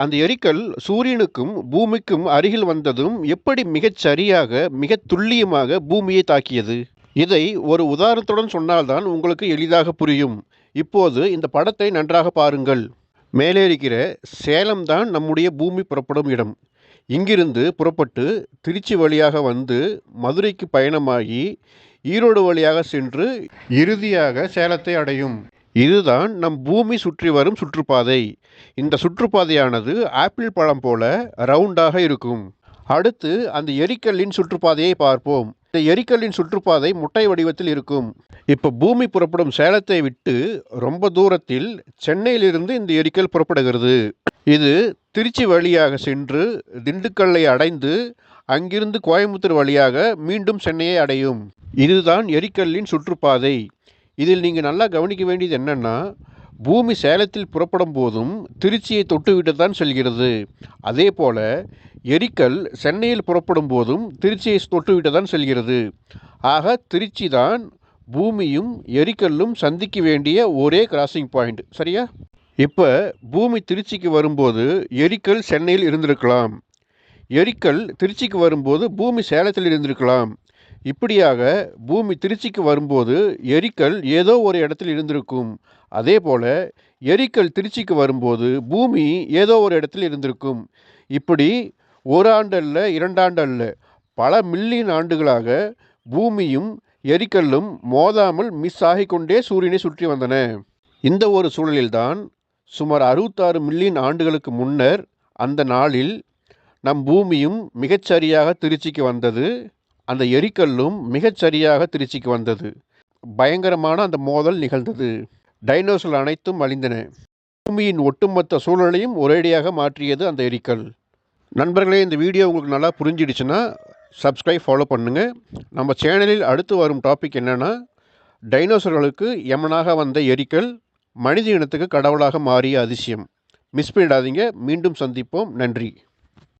அந்த எரிக்கல் சூரியனுக்கும் பூமிக்கும் அருகில் வந்ததும் எப்படி மிகச் சரியாக, மிகத் துல்லியமாக பூமியை தாக்கியது? இதை ஒரு உதாரணத்துடன் சொன்னால்தான் உங்களுக்கு எளிதாக புரியும். இப்போது இந்த படத்தை நன்றாக பாருங்கள். மேலே இருக்கிற சேலம் தான் நம்முடைய பூமி புறப்படும் இடம். இங்கிருந்து புறப்பட்டு திருச்சி வழியாக வந்து மதுரைக்கு பயணமாகி ஈரோடு வழியாக சென்று இறுதியாக சேலத்தை அடையும். இதுதான் நம் பூமி சுற்றி வரும் சுற்றுப்பாதை. இந்த சுற்றுப்பாதையானது ஆப்பிள் பழம் போல ரவுண்டாக இருக்கும். அடுத்து அந்த எரிக்கல்லின் சுற்றுப்பாதையை பார்ப்போம். இந்த எரிக்கல்லின் சுற்றுப்பாதை முட்டை வடிவத்தில் இருக்கும். இப்போ பூமி புறப்படும் சேலத்தை விட்டு ரொம்ப தூரத்தில் சென்னையிலிருந்து இந்த எரிக்கல் புறப்படுகிறது. இது திருச்சி வழியாக சென்று திண்டுக்கல்லை அடைந்து அங்கிருந்து கோயம்புத்தூர் வழியாக மீண்டும் சென்னையை அடையும். இதுதான் எரிக்கல்லின் சுற்றுப்பாதை. இதில் நீங்கள் நல்லா கவனிக்க வேண்டியது என்னென்னா, பூமி சேலத்தில் புறப்படும் போதும் திருச்சியை தொட்டுவிட்டு தான் செல்கிறது. அதே போல் எரிக்கல் சென்னையில் புறப்படும் போதும் திருச்சியை தொட்டுவிட்டு தான் செல்கிறது. ஆக திருச்சி தான் பூமியும் எரிக்கல்லும் சந்திக்க வேண்டிய ஒரே கிராசிங் பாயிண்ட். சரியா? இப்போ பூமி திருச்சிக்கு வரும்போது எரிக்கல் சென்னையில் இருந்திருக்கலாம். எரிக்கல் திருச்சிக்கு வரும்போது பூமி சேலத்தில் இருந்திருக்கலாம். இப்படியாக பூமி திருச்சிக்கு வரும்போது எரிக்கல் ஏதோ ஒரு இடத்தில் இருந்திருக்கும். அதே போல் எரிக்கல் திருச்சிக்கு வரும்போது பூமி ஏதோ ஒரு இடத்தில் இருந்திருக்கும். இப்படி ஒரு ஆண்டு அல்ல, 2 ஆண்டு அல்ல, பல மில்லியன் ஆண்டுகளாக பூமியும் எரிக்கல்லும் மோதாமல் மிஸ் ஆகிக்கொண்டே சூரியனை சுற்றி வந்தன. இந்த ஒரு சூழலில்தான் சுமார் 66 மில்லியன் ஆண்டுகளுக்கு முன்னர் அந்த நாளில் நம் பூமியும் மிகச்சரியாக திருச்சிக்கு வந்தது. அந்த எரிக்கல்லும் மிகச்சரியாக திருச்சிக்கு வந்தது. பயங்கரமான அந்த மோதல் நிகழ்ந்தது. டைனோசர்கள் அனைத்தும் அழிந்தன. பூமியின் ஒட்டுமொத்த சூழலையும் ஒரேடியாக மாற்றியது அந்த எரிக்கல். நண்பர்களே, இந்த வீடியோ உங்களுக்கு நல்லா புரிஞ்சிடுச்சுன்னா சப்ஸ்கிரைப், ஃபாலோ பண்ணுங்கள். நம்ம சேனலில் அடுத்து வரும் டாபிக் என்னென்னா, டைனோசர்களுக்கு யமனாக வந்த எரிக்கல் மனித இனத்துக்கு கடவுளாக மாறிய அதிசயம். மிஸ் பண்ணிடாதீங்க. மீண்டும் சந்திப்போம். நன்றி.